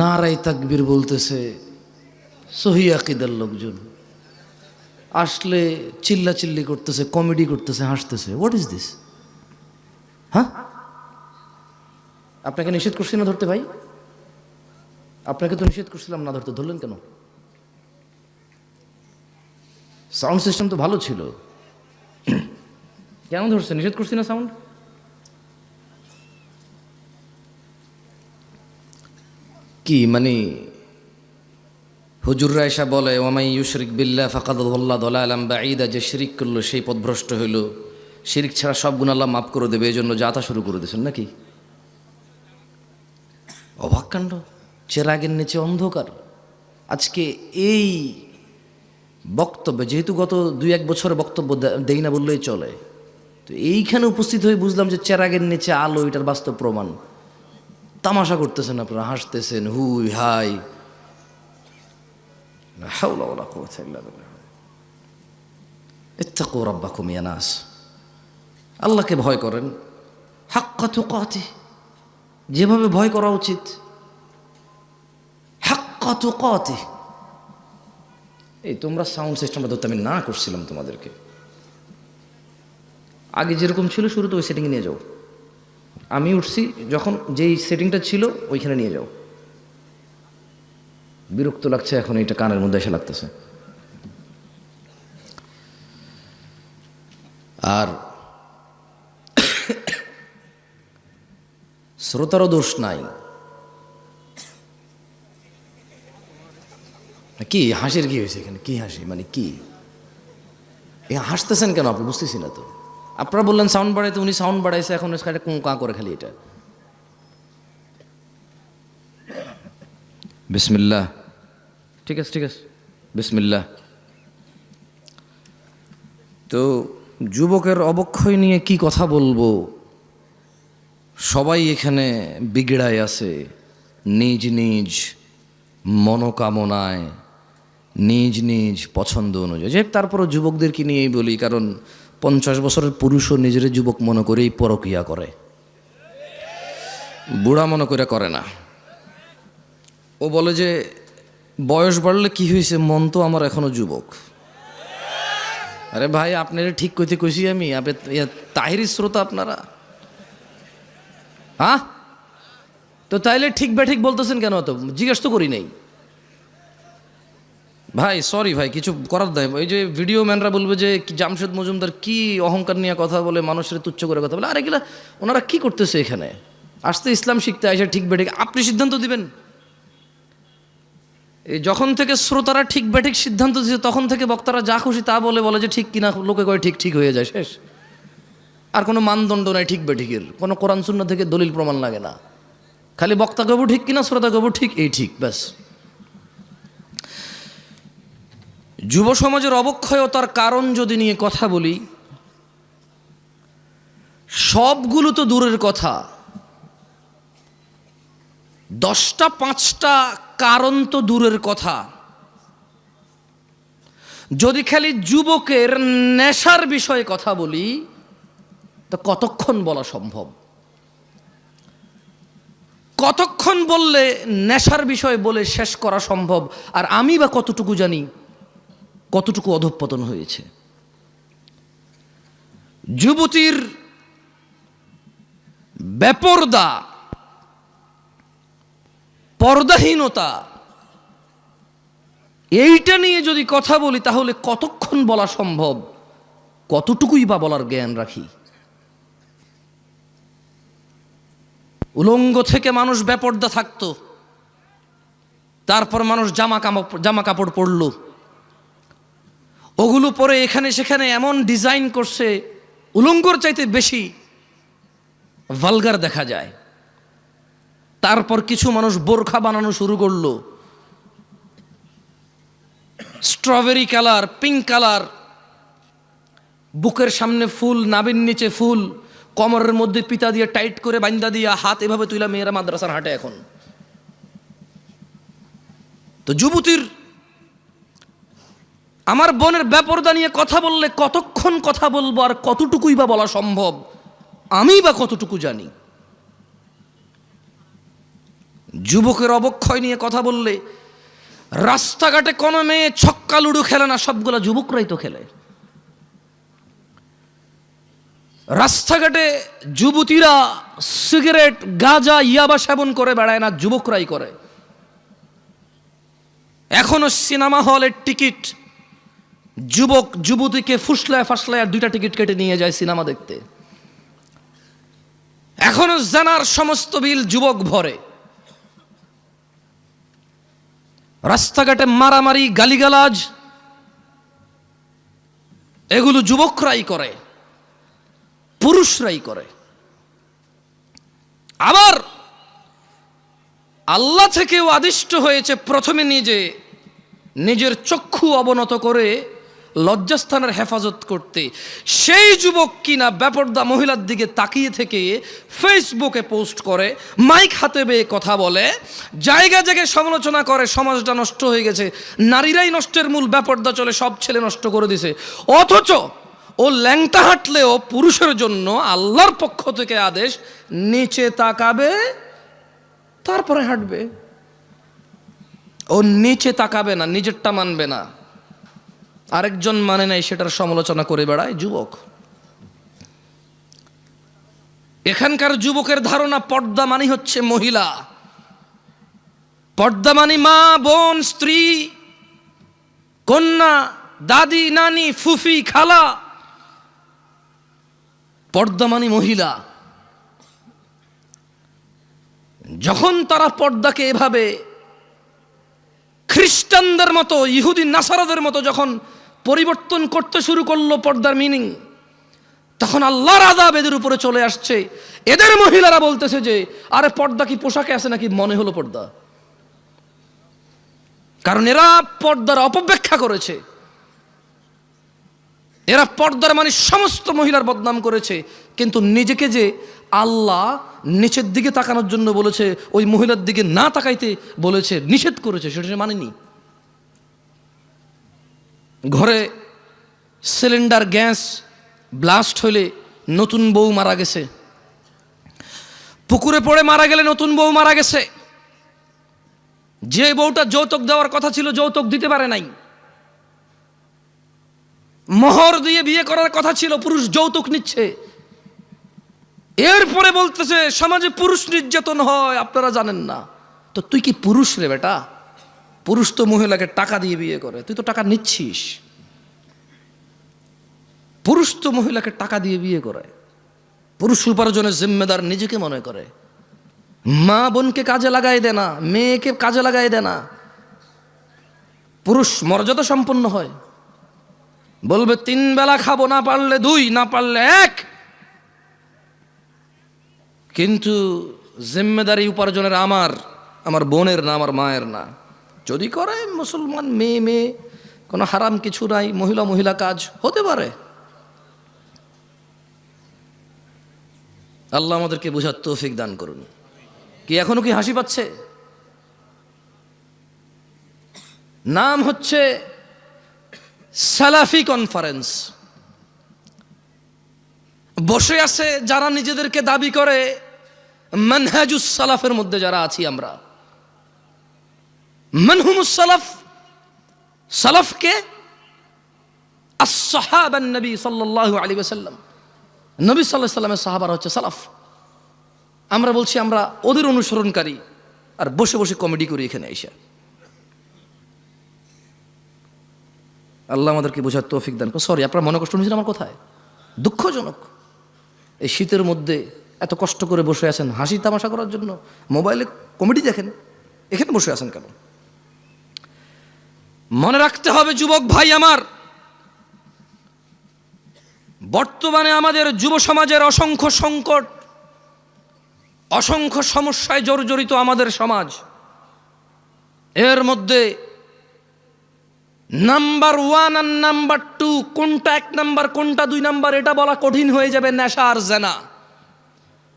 নারায়ে তাকবীর বলতেছে সহি আকীদার লোকজন, আসলে চিল্লাচিল্লি করতেছে, কমেডি করতেছে, হাসতেছে। What is this? হ্যাঁ, আপনাকে নিষেধ করছি না ধরতে ভাই? আপনাকে তো নিষেধ করছিলাম না ধরতে, ধরলেন কেন? সাউন্ড সিস্টেম তো ভালো ছিল, কেন ধরছে? নিষেধ করছি না সাউন্ড? কি মানে হুজুররা এসা বলে ওয়ামাই ইউশরিক বিল্লাহ ফাকাদ দাল্লা দালালাম বাঈদা, যে শিরিক করলো সেই পথভ্রষ্ট হইল, শিরিক ছাড়া সব গুনাহ আল্লাহ মাফ করে দেবে, এই জন্য যাতা শুরু করে দিয়েছেন নাকি? অবাক কাণ্ড, চেরাগের নিচে অন্ধকার। আজকে এই বক্তব্যে, যেহেতু গত 2-1 বছরের বক্তব্য দেই না বললেই চলে, তো এইখানে উপস্থিত হয়ে বুঝলাম যে চেরাগের নিচে আলো, এটার বাস্তব প্রমাণ। তামাশা করতেছেন আপনারা, হাসতেছেন, হুই হাই, লা হাওলা ওয়ালা কুওয়াতা ইল্লা বিল্লাহ। ইত্তাকু রাব্বাকুম ইয়া নাস, আল্লাহকে ভয় করেন হাক্কা তুকাতিহ, যেভাবে ভয় করা উচিত, হাক্কা তুকাতিহ। এই তোমরা সাউন্ড সিস্টেমটা ধরতে আমি না করছিলাম তোমাদেরকে, আগে যেরকম ছিল শুরুতে ওই সেটিংয়ে নিয়ে যাও। আমি উঠছি যখন, যেই সেটিংটা ছিল ওইখানে নিয়ে যাও। বিরক্ত লাগছে এখন, এটা কানের মধ্যে এসে লাগতেছে। আর শ্রোতারও দোষ নাই। কি হাসির কি হয়েছে এখানে? কি হাসি মানে কি? হাসতেছেন কেন আপনি? বুঝতেছি না তো। আপনারা বললেন সাউন্ড বাড়াইতে, উনি সাউন্ড বাড়াইছে, এখন কা করে খালি এটা। বিসমিল্লাহ, ঠিক আছে ঠিক আছে, বিসমিল্লাহ। তো যুবকের অবক্ষয় নিয়ে কি কথা বলবো? সবাই এখানে বিগড়ায় আছে নিজ নিজ মনোকামনায়, নিজ নিজ পছন্দ অনুযায়ী। যে তারপরও যুবকদেরকে নিয়েই বলি, কারণ 50 বছরের পুরুষও নিজের যুবক মনে করেই পরকিয়া করে, বুড়া মনে করে না। ও বলে যে বয়স বাড়লে কি হয়েছে, মন তো আমার এখনো যুবক। আরে ভাই, আপনারা ঠিক কইতে কইছি আমি? তাহিরি শ্রোতা আপনারা, হ্যাঁ? তো তাইলে ঠিক বেঠিক বলতেছেন কেন? তো জিজ্ঞেস তো করি নাই ভাই, সরি ভাই, কিছু করার দেয়। ওই যে ভিডিও ম্যানরা বলবে যে জামশেদ মজুমদার কি অহংকার নিয়ে কথা বলে, মানুষের তুচ্ছ করে কথা বলে। আরে এগুলা ওনারা কি করতেছে এখানে? আসতে ইসলাম শিখতে আসে, ঠিক বেঠিক আপনি সিদ্ধান্ত দিবেন। এই যখন থেকে শ্রোতারা ঠিক বেঠিক সিদ্ধান্ত দিচ্ছে, তখন থেকে বক্তারা যা খুশি তা বলে যে ঠিক কিনা, লোকে কয় ঠিক, ঠিক হয়ে যায়, শেষ। আর কোনো মানদণ্ড নাই ঠিক বেঠিকের, কোনো কোরআন সুন্নাহ থেকে দলিল প্রমাণ লাগে না, খালি বক্তা কবু ঠিক কিনা, শ্রোতা কবু ঠিক, এই ঠিক, ব্যাস। যুব সমাজের অবক্ষয়তার কারণ যদি নিয়ে কথা বলি, সবগুলো তো দূরের কথা, 10টা 5টা কারণ তো দূরের কথা। যদি খালি যুবকের নেশার বিষয়ে কথা বলি, তো কতক্ষণ বলা সম্ভব? কতক্ষণ বললে নেশার বিষয় বলে শেষ করা সম্ভব? আর আমি বা কতটুকু জানি কতটুকু অধঃপতন হয়েছে। যুবতীর বেপরদা, পর্দাহীনতা, এইটা নিয়ে যদি কথা বলি, তাহলে কতক্ষণ বলা সম্ভব? কতটুকুই বা বলার জ্ঞান রাখি? উলঙ্গ থেকে মানুষ বেপরদা থাকতো, তারপর মানুষ জামা কাপড় পরলো, ওগুলো পরে এখানে সেখানে এমন ডিজাইন করছে, উলঙ্গর চাইতে বেশি ভালগার দেখা যায়। তারপর কিছু মানুষ বোরখা বানানো শুরু করলো, স্ট্রবেরি কালার, পিঙ্ক কালার, বুকের সামনে ফুল, নাভির নিচে ফুল, কোমরের মধ্যে পিতা দিয়ে টাইট করে বান্দা দিয়া, হাত এভাবে তুইলা মেয়েরা মাদ্রাসার হাটে এখন। তো যুবতীর, আমার বোনের বেপরদা নিয়ে কথা বললে কতক্ষণ কথা বলবো, আর কতটুকুই বা বলা সম্ভব? আমি বা কতটুকু জানি? যুবকের অবক্ষয় নিয়ে কথা বললে রাস্তাঘাটে কোনো মেয়ে ছক্কা লুডু খেলে না, সবগুলা যুবকরাই তো খেলে। রাস্তাঘাটে যুবতীরা সিগারেট গাঁজা ইয়াবা সেবন করে বেড়ায় না, যুবকরাই করে। এখনো সিনেমা হলের টিকিট যুবক যুবতীকে ফুসলায় ফাসলায় আর 2টা টিকিট কেটে নিয়ে যায় সিনেমা দেখতে। এখনো জানার সমস্ত বিল যুবক ভরে। রাস্তাঘাটে মারামারি গালিগালাজ এগুলো যুবকরাই করে, পুরুষরাই করে। আবার আল্লাহ থেকেও আদিষ্ট হয়েছে প্রথমে নিজের চক্ষু অবনত করে লজ্জাস্থানের হেফাজত করতে। সেই যুবক কিনা বেপরদা মহিলার দিকে তাকিয়ে থেকে ফেসবুকে পোস্ট করে, মাইক হাতে বেয়ে কথা বলে, জায়গায় জায়গায় সমালোচনা করে, সমাজটা নষ্ট হয়ে গেছে, নারীরাই নষ্টের মূল, বেপরদা চলে, সব ছেলে নষ্ট করে দিছে। অথচ ও ল্যাংটা হাঁটলেও পুরুষের জন্য আল্লাহর পক্ষ থেকে আদেশ, নিচে তাকাবে তারপরে হাঁটবে। ও নিচে তাকাবে না, নিজেরটা মানবে না, আরেকজন মানে নাই, সেটার সমালোচনা করে বেড়ায় যুবক। এখানকার যুবকের ধারণা পর্দা মানে হচ্ছে মহিলা, পর্দা মানে মা, বোন, স্ত্রী, কন্যা, দাদি, নানি, ফুফি, খালা। পর্দা মানে মহিলা। যখন তারা পর্দাকে এভাবে খ্রিস্টানদের মতো, ইহুদি নাসারাদের মতো যখন পরিবর্তন করতে শুরু করলো পর্দার মিনিং, তখন আল্লাহর আযাব এদের উপরে চলে আসছে। এদের মহিলারা বলতেছে যে আরে পর্দা কি পোশাকে আছে নাকি, মনে হলো পর্দা। কারণ এরা পর্দার অপব্যাখ্যা করেছে, এরা পর্দার মানে সমস্ত মহিলার বদনাম করেছে। কিন্তু নিজেকে যে আল্লাহ নিচের দিকে তাকানোর জন্য বলেছে, ওই মহিলার দিকে না তাকাইতে বলেছে, নিষেধ করেছে, সেটা সে মানেনি। ঘরে সিলিন্ডার গ্যাস ব্লাস্ট হইলে নতুন বউ মারা গেছে, পুকুরে পড়ে মারা গেলে নতুন বউ মারা গেছে, যে বউটা যৌতুক দেওয়ার কথা ছিল যৌতুক দিতে পারে নাই, মোহর দিয়ে বিয়ে করার কথা ছিল, পুরুষ যৌতুক নিচ্ছে। এরপরে বলতেছে সমাজে পুরুষ নির্যাতন হয়, আপনারা জানেন না। তো তুই কি পুরুষ রে বেটা? পুরুষ তো মহিলাকে টাকা দিয়ে বিয়ে করে, তুই তো টাকা নিচ্ছিস। পুরুষ তো মহিলাকে টাকা দিয়ে বিয়ে করে, পুরুষ উপার্জনের জিম্মেদার নিজেকে মনে করে। মা বোনকে কাজে লাগাই দেয় না, মেয়েকে কাজে লাগাই দেয় না। পুরুষ মর্যাদা সম্পন্ন হয়, বলবে 3 বেলা খাবো, না পারলে 2, না পারলে 1। কিন্তু জিম্মেদারি উপার্জনের আমার বোনের না, আমার মায়ের না। যদি করে মুসলমান মেয়ে, কোনো হারাম কিছু নাই, মহিলা কাজ হতে পারে। আল্লাহ আমাদেরকে বোঝার তৌফিক দান করুন। কি এখনো কি হাসি পাচ্ছে? নাম হচ্ছে সালাফি কনফারেন্স। বসে আছে যারা নিজেদেরকে দাবি করে মানহাজুস সালাফের মধ্যে যারা আছি আমরা। মানহুমুস সালাফ, সালাফকে আসহাবান নবী সাল্লাল্লাহু আলাইহি ওয়াসাল্লাম, নবী সাল্লাল্লাহু আলাইহি ওয়াসাল্লামের সাহাবারা হচ্ছে সালাফ। আমরা বলছি আমরা ওদের অনুসরণকারী, আর বসে বসে কমেডি করি এখানে এসে। আল্লাহ আমাদেরকে বোঝার তৌফিক দান করুন। সরি, আপনারা মনে কষ্ট নিয়েছেন আমার কথায়? দুঃখজনক। এই শীতের মধ্যে এত কষ্ট করে বসে আছেন হাসি তামাশা করার জন্য, মোবাইলে কমেডি দেখেন, এখানে বসে আছেন কেন? মনে রাখতে হবে যুবক ভাই আমার, বর্তমানে আমাদের যুব সমাজের অসংখ্য সংকট, অসংখ্য সমস্যায় জর্জরিত আমাদের সমাজ। এর মধ্যে নাম্বার 1 আর নাম্বার 2, কোনটা 1 নাম্বার কোনটা 2 নাম্বার এটা বলা কঠিন হয়ে যাবে। নেশা আর জেনা,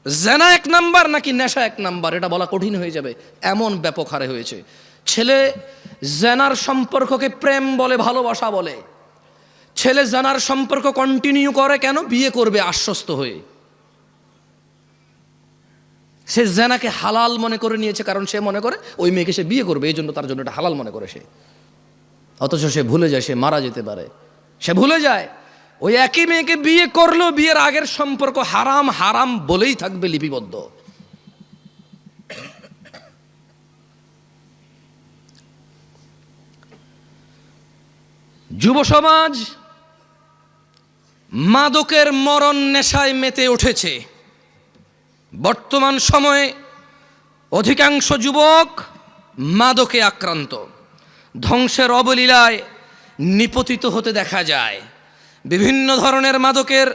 জেনা 1 নাম্বার নাকি নেশা 1 নাম্বার এটা বলা কঠিন হয়ে যাবে, এমন ব্যাপক হারে হয়েছে। ছেলে জেনার সম্পর্ককে প্রেম বলে, ভালোবাসা বলে। ছেলে জেনার সম্পর্ক কন্টিনিউ করে কেন? বিয়ে করবে আশ্বস্ত হয়ে। সে জেনাকে হালাল মনে করে নিয়েছে, কারণ সে মনে করে ওই মেয়েকে সে বিয়ে করবে, এই জন্য তার জন্য এটা হালাল মনে করে সে। অথচ সে ভুলে যায় সে মারা যেতে পারে। সে ভুলে যায় ওই একই মেয়েকে বিয়ে করলেও বিয়ের আগের সম্পর্ক হারাম হারাম বলেই থাকবে লিপিবদ্ধ। যুব সমাজ মাদকের মরণ নেশায় মেতে উঠেছে। বর্তমান সময়ে অধিকাংশ যুবক মাদকে আক্রান্ত, ধ্বংসের অবলীলায় নিপতিত হতে দেখা যায়। বিভিন্ন ধরনের মাদকের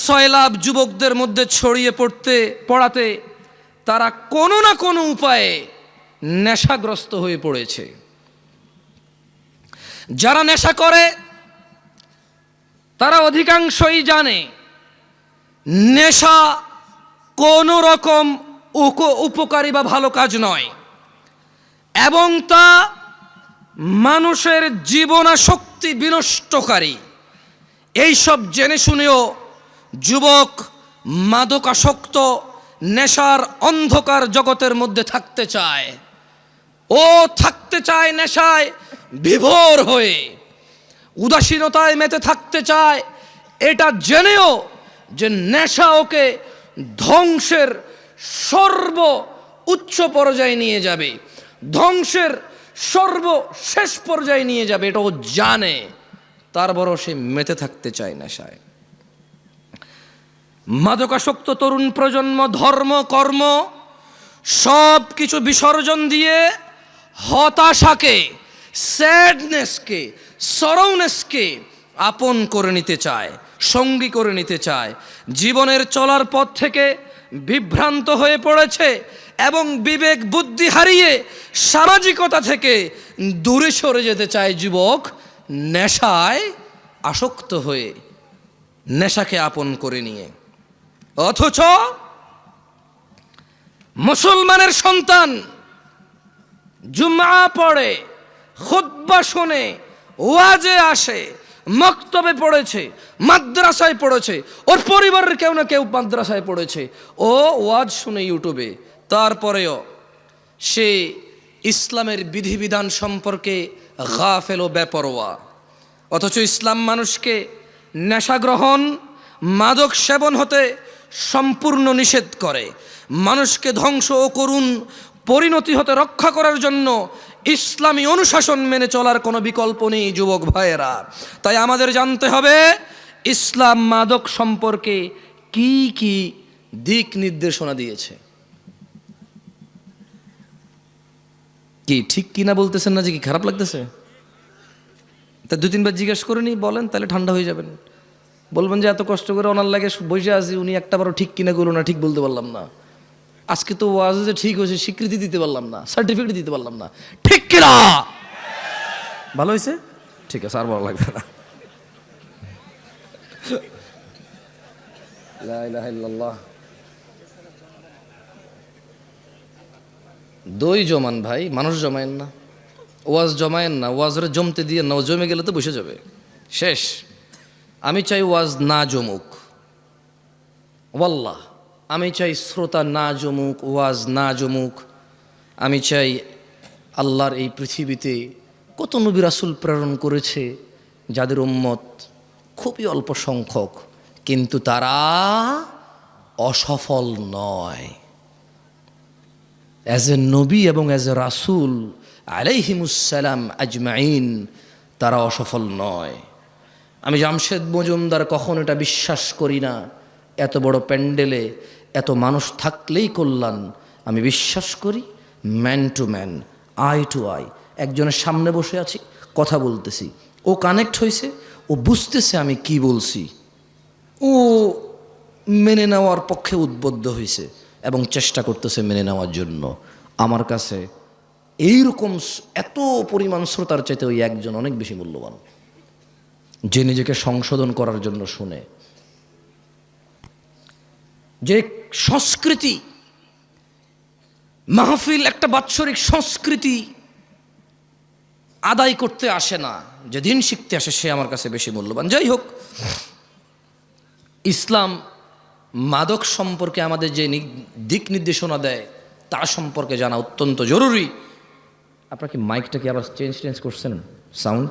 সয়লাভ যুবকদের মধ্যে ছড়িয়ে পড়াতে তারা কোনো না কোনো উপায়ে নেশাগ্রস্ত হয়ে পড়েছে। যারা নেশা করে তারা অধিকাংশই জানে নেশা কোনো রকম উপকারী বা ভালো কাজ নয়, এবং তা মানুষের জীবনাশক্তি বিনষ্টকারী। এইসব জেনে শুনেও যুবক মাদকাসক্ত নেশার অন্ধকার জগতের মধ্যে থাকতে চায়। ও থাকতে চায় নেশায় বিভোর হয়ে, উদাসীনতায় মেতে থাকতে চায়, এটা জেনেও যে নেশা ওকে ধ্বংসের সর্ব উচ্চ পর্যায়ে নিয়ে যাবে, ধ্বংসের সর্বশেষ পর্যায়ে নিয়ে যাবে, এটা ও জানে, তারপরও সে মেতে থাকতে চায় নেশায়। মাদকাসক্ত তরুণ প্রজন্ম ধর্ম কর্ম সব কিছু বিসর্জন দিয়ে হতাশাকে, স্যাডনেসকে, সরৌনেসকে আপন করে নিতে চায়, সঙ্গী করে নিতে চায়। জীবনের চলার পথ থেকে বিভ্রান্ত হয়ে পড়েছে এবং বিবেক বুদ্ধি হারিয়ে সামাজিকতা থেকে দূরে সরে যেতে চায় যুবক, নেশায় আসক্ত হয়ে, নেশাকে আপন করে নিয়ে। অথচ মুসলমানের সন্তান জুমআ পড়ে, খুতবা শোনে, ওয়াজে আসে, মক্তবে পড়েছে, মাদ্রাসায় পড়েছে, ওর পরিবারের কেউ না কেউ মাদ্রাসায় পড়েছে, ও ওয়াজ শুনে ইউটিউবে, তারপরেও সে ইসলামের বিধিবিধান সম্পর্কে গাফেল ও বেপরোয়া। অথচ ইসলাম মানুষকে নেশা গ্রহণ, মাদক সেবন হতে সম্পূর্ণ নিষেধ করে। মানুষকে ধ্বংস ও করুণ পরিণতি হতে রক্ষা করার জন্য ইসলামী অনুশাসন মেনে চলার কোনো বিকল্প নেই যুবক ভাইয়েরা। তাই আমাদের জানতে হবে ইসলাম মাদক সম্পর্কে কি কি দিক নির্দেশনা দিয়েছে। কি ঠিক কিনা বলতেছেন না, যে কি খারাপ লাগতেছে? তা দু তিনবার জিজ্ঞেস করে নি, বলেন, তাহলে ঠান্ডা হয়ে যাবেন। বলবেন যে এত কষ্ট করে ওনার লাগে বসে আছি, উনি একটা বারো ঠিক কিনা করলো না, ঠিক বলতে পারলাম না। আজকে তো ওয়াজে যে ঠিক হয়েছে স্বীকৃতি দিতে পারলাম না, সার্টিফিকেট দিতে পারলাম না, ঠিক কিনা? ভালো হয়েছে, ঠিক আছে, আর ভালো লাগবে না। লা ইলাহা ইল্লাল্লাহ। দই জমান ভাই, মানুষ জমায়েন না, ওয়াজ জমায়েন না, ওয়াজরে জমতে দিয়ে না, জমে গেলে তো বসে যাবে, শেষ। আমি চাই ওয়াজ না জমুক, ওয়াল্লাহ আমি চাই শ্রোতা না জমুক, ওয়াজ না জমুক। আমি চাই আল্লাহর এই পৃথিবীতে কত নবী রাসূল প্রেরণ করেছে যাদের উম্মত খুবই অল্প সংখ্যক, কিন্তু তারা অসফল নয়। অ্যাজ এ নবী এবং অ্যাজ এ রাসূল আলাইহিমুসসালাম আজমাইন তারা অসফল নয়। আমি জামশেদ মজুমদার কখন এটা বিশ্বাস করি না এত বড় প্যান্ডেলে এত মানুষ থাকলেই কল্যাণ। আমি বিশ্বাস করি man to man, eye to eye, একজনের সামনে বসে আছি, কথা বলতেছি, ও কানেক্ট হয়েছে, ও বুঝতেছে আমি কি বলছি, ও মেনে নেওয়ার পক্ষে উদ্বুদ্ধ হয়েছে এবং চেষ্টা করতেছে মেনে নেওয়ার জন্য। আমার কাছে এইরকম এত পরিমাণ শ্রোতার চাইতে ওই একজন অনেক বেশি মূল্যবান, যে নিজেকে সংশোধন করার জন্য শুনে। যে সংস্কৃতি মাহফিল একটা বাৎসরিক সংস্কৃতি আদায় করতে আসে না, যে দিন শিখতে আসে, সে আমার কাছে বেশি মূল্যবান। যাই হোক, ইসলাম মাদক সম্পর্কে আমাদের যে দিক নির্দেশনা দেয় তা সম্পর্কে জানা অত্যন্ত জরুরি। আপনার কি মাইকটা কি আবার চেঞ্জ করছেন সাউন্ড?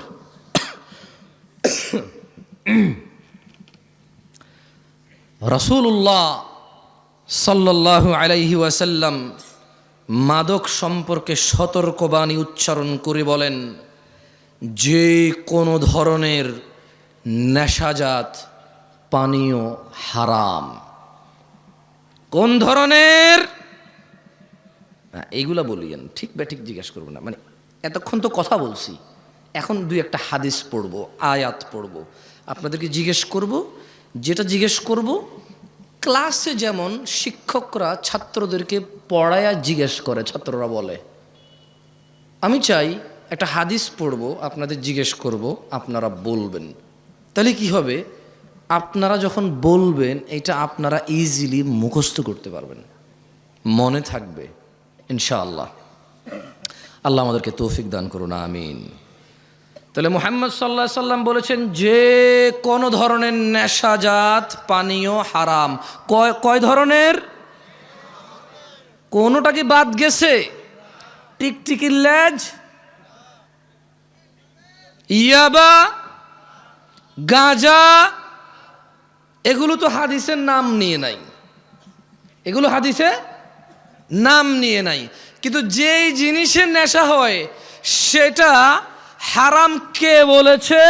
রাসূলুল্লাহ সাল্লাল্লাহু আলাইহি ওয়াসাল্লাম মাদক সম্পর্কে সতর্কবাণী উচ্চারণ করে বলেন, যে কোনো ধরনের নেশাজাত পানীয় হারাম। কোন ধরনের? এইগুলা বলিয়েন, ঠিক ব্যাঠিক জিজ্ঞেস করবো না, মানে এতক্ষণ তো কথা বলছি, এখন দুই একটা হাদিস পড়বো, আয়াত পড়বো, আপনাদেরকে জিজ্ঞেস করব। যেটা জিজ্ঞেস করব ক্লাসে যেমন শিক্ষকরা ছাত্রদেরকে পড়ায়া জিজ্ঞেস করে, ছাত্ররা বলে, আমি চাই একটা হাদিস পড়বো, আপনাদের জিজ্ঞেস করব, আপনারা বলবেন। তাহলে কি হবে? আপনারা যখন বলবেন এটা আপনারা ইজিলি মুখস্থ করতে পারবেন, মনে থাকবে ইনশাআল্লাহ। আল্লাহ আমাদেরকে তৌফিক দান করুন, আমিন। তাহলে মুহাম্মদ সাল্লাল্লাহু আলাইহি সাল্লাম বলেছেন যে কোনো ধরনের নেশাজাত পানীয় হারাম। কয় ধরনের? কোনোটা কি বাদ গেছে? টিকটিকির লেজ, ইয়াবা, গাঁজা, এগুলো তো হাদিসের নাম নিয়ে নাই, এগুলো হাদিসে নাম নিয়ে নাই। কিন্তু যেই জিনিসের নেশা হয় সেটা হারাম কে বলেছে?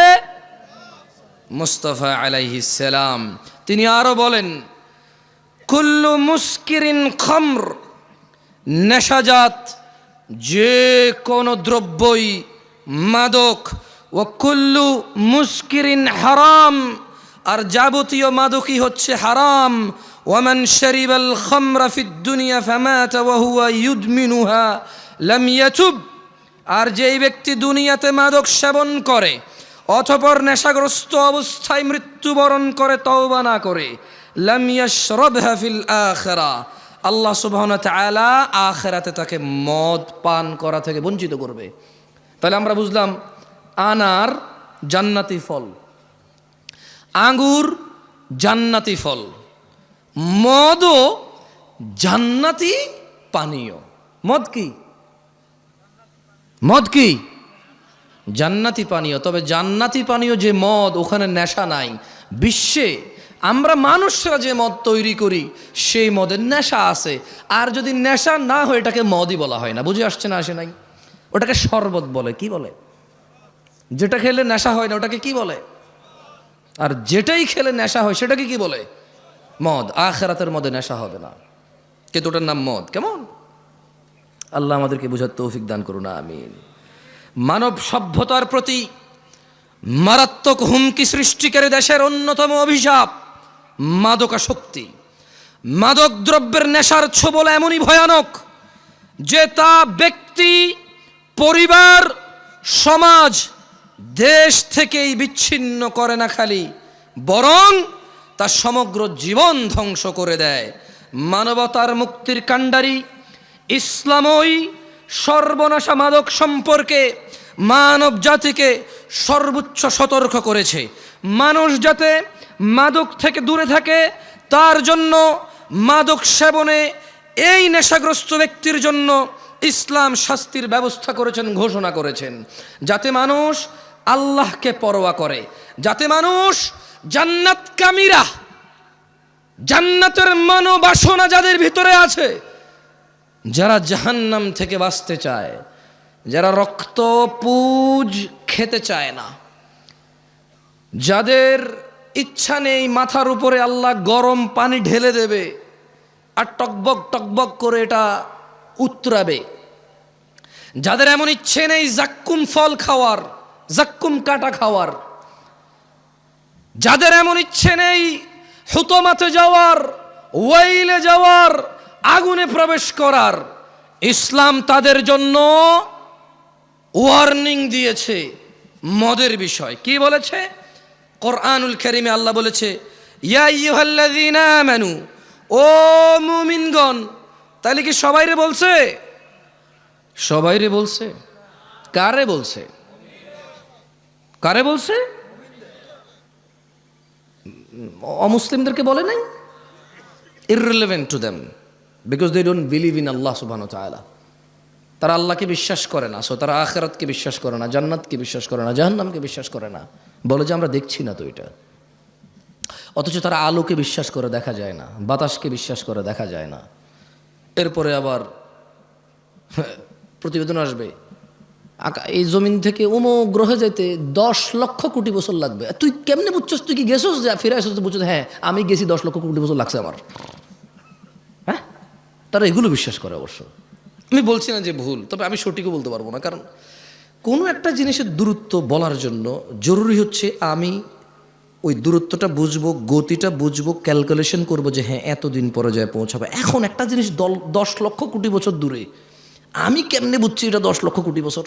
মুস্তাফা আলাইহিস সালাম। তিনি আরো বলেন, কুল্লু মুস্কিরিন খামর, নেশাজাত যে কোনো দ্রব্যই মাদক, ও কুল্লু মুস্কিরিন হারাম, আর যাবতীয় মাদকই হচ্ছে হারাম। ওয়ামান শারিবাল খামরা ফিদ দুনিয়া ফামাতা ওয়া হুয়া ইউদমিনুহা লাম ইয়াতুব, আর যেই ব্যক্তি দুনিয়াতে মাদক সেবন করে অতঃপর নেশাগ্রস্ত অবস্থায় মৃত্যুবরণ করে তওবা না করে, লাম ইয়াশরাবহা ফিল আখিরা, আল্লাহ সুবহানাহু ওয়া তাআলা আখিরাতে তাকে মদ পান করা থেকে বঞ্চিত করবে। তাহলে আমরা বুঝলাম আনার জান্নাতি ফল, আঙ্গুর জান্নাতি ফল, মদও জান্নাতি পানীয়। মদ কি? মদ কি? জান্নাতি পানীয়। তবে জান্নাতি পানীয় যে মদ, ওখানে নেশা নাই। বিশ্বে আমরা মানুষরা যে মদ তৈরি করি সেই মদের নেশা আছে, আর যদি নেশা না হয় এটাকে মদই বলা হয় না। বুঝে আসছে না? আসে নাই? ওটাকে শরবত বলে। কি বলে? যেটা খেলে নেশা হয় না ওটাকে কি বলে? আর যেটাই খেলে নেশা হয় সেটাকে কি বলে? মদ। আখিরাতের মদে নেশা হবে না, কিন্তু ওটার নাম মদ। কেমন? আল্লাহ আমাদেরকে বুঝার তৌফিক দান করুন, আমিন। মানব সভ্যতার প্রতি মারাত্মক হুমকি সৃষ্টিকারী দেশের অন্যতম অভিশাপ মাদকাসক্তি। মাদক দ্রব্যের নেশার ছোবল এমনই ভয়ানক যে তা ব্যক্তি, পরিবার, সমাজ, দেশ থেকেই বিচ্ছিন্ন করে না খালি, বরং তা সমগ্র জীবন ধ্বংস করে দেয়। মানবতার মুক্তির কাণ্ডারি ইসলামই সর্বনাশা মাদক সম্পর্কে মানব জাতিকে সর্বোচ্চ সতর্ক করেছে। মানুষ যাতে মাদক থেকে দূরে থাকে তার জন্য মাদক সেবনে এই নেশাগ্রস্ত ব্যক্তির জন্য ইসলাম শাস্তির ব্যবস্থা করেছেন, ঘোষণা করেছেন, যাতে মানুষ আল্লাহকে পরোয়া করে, যাতে মানুষ জান্নাতকামীরা, জান্নাতের মনোবাসনা যাদের ভিতরে আছে, যারা জাহান্নাম থেকে বাঁচতে চায়, যারা রক্ত পুজ খেতে চায় না, যাদের ইচ্ছা নেই মাথার উপরে আল্লাহ গরম পানি ঢেলে দেবে আর টকবক টকবক করে এটা উতরাবে, যাদের এমন ইচ্ছে নেই জাক্কুম ফল খাওয়ার, জাক্কুম কাটা খাওয়ার, যাদের এমন ইচ্ছে নেই হুতমাতে যাওয়ার, ওয়াইলে যাওয়ার, আগুনে প্রবেশ করার, ইসলাম তাদের জন্য ওয়ার্নিং দিয়েছে মদের বিষয়। কি বলেছে? কোরআনুল কারীমে আল্লাহ বলেছে, ইয়া আইয়ুহাল্লাযীনা আমানু, ও মুমিনগণ। তাহলে কি সবাইরে বলছে? সবাইরে বলছে। কারে বলছে? কারে বলছে? অমুসলিমদেরকে বলে নাই? irrelevant to them because they don't believe in Allah subhanahu wa ta'ala. তারা আল্লাহকে বিশ্বাস করে না, সো তারা আখিরাতকে বিশ্বাস করে না, জান্নাতকে বিশ্বাস করে না, জাহান্নামকে বিশ্বাস করে না, বলে যে আমরা দেখছি না তো এটা। অথচ তারা আলোকে বিশ্বাস করে দেখা যায় না, বাতাসকে বিশ্বাস করে দেখা যায় না। এরপরে আবার প্রতিবেদন আসবে এই জমিন থেকে অমুক গ্রহে যেতে 10 লক্ষ কোটি বছর লাগবে। তুই কেমনে বুঝছস? তুই কি গেছস? যা ফিরে আসছিস তো বুঝছিস, হ্যাঁ আমি গেছি 10 লক্ষ কোটি বছর লাগছে আমার। হ্যাঁ, তারা এগুলো বিশ্বাস করে। অবশ্য আমি বলছি না যে ভুল, তবে আমি সঠিকও বলতে পারবো না, কারণ কোনো একটা জিনিসের দূরত্ব বলার জন্য জরুরি হচ্ছে আমি ওই দূরত্বটা বুঝবো, গতিটা বুঝবো, ক্যালকুলেশন করবো যে হ্যাঁ এতদিন পরে যায় পৌঁছাবে। এখন একটা জিনিস 10 লক্ষ কোটি বছর দূরে, আমি কেমনে বুঝছি এটা 10 লক্ষ কোটি বছর?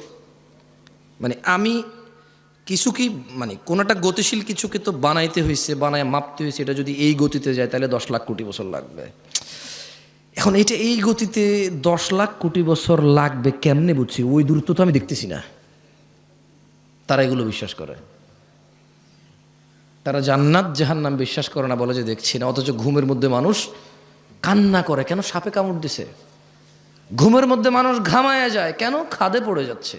মানে আমি কিছু কি মানে কোনো একটা গতিশীল কিছুকে তো বানাইতে হয়েছে, বানায় মাপতে হয়েছে, এটা যদি এই গতিতে যায় তাহলে 10 লাখ কোটি বছর লাগবে। এখন এটা এই গতিতে 10 লাখ কোটি বছর লাগবে কেমনে বুঝছি? ওই দূরত্ব তো আমি দেখতেছি না। তারা এগুলো বিশ্বাস করে। তারা জান্নাত জাহান্নাম বিশ্বাস করে না, বলে যে দেখছি না। অথচ ঘুমের মধ্যে মানুষ কান্না করে, কেন? সাপে কামড় দিছে। ঘুমের মধ্যে মানুষ ঘামায়া যায়, কেন? খাদে পড়ে যাচ্ছে।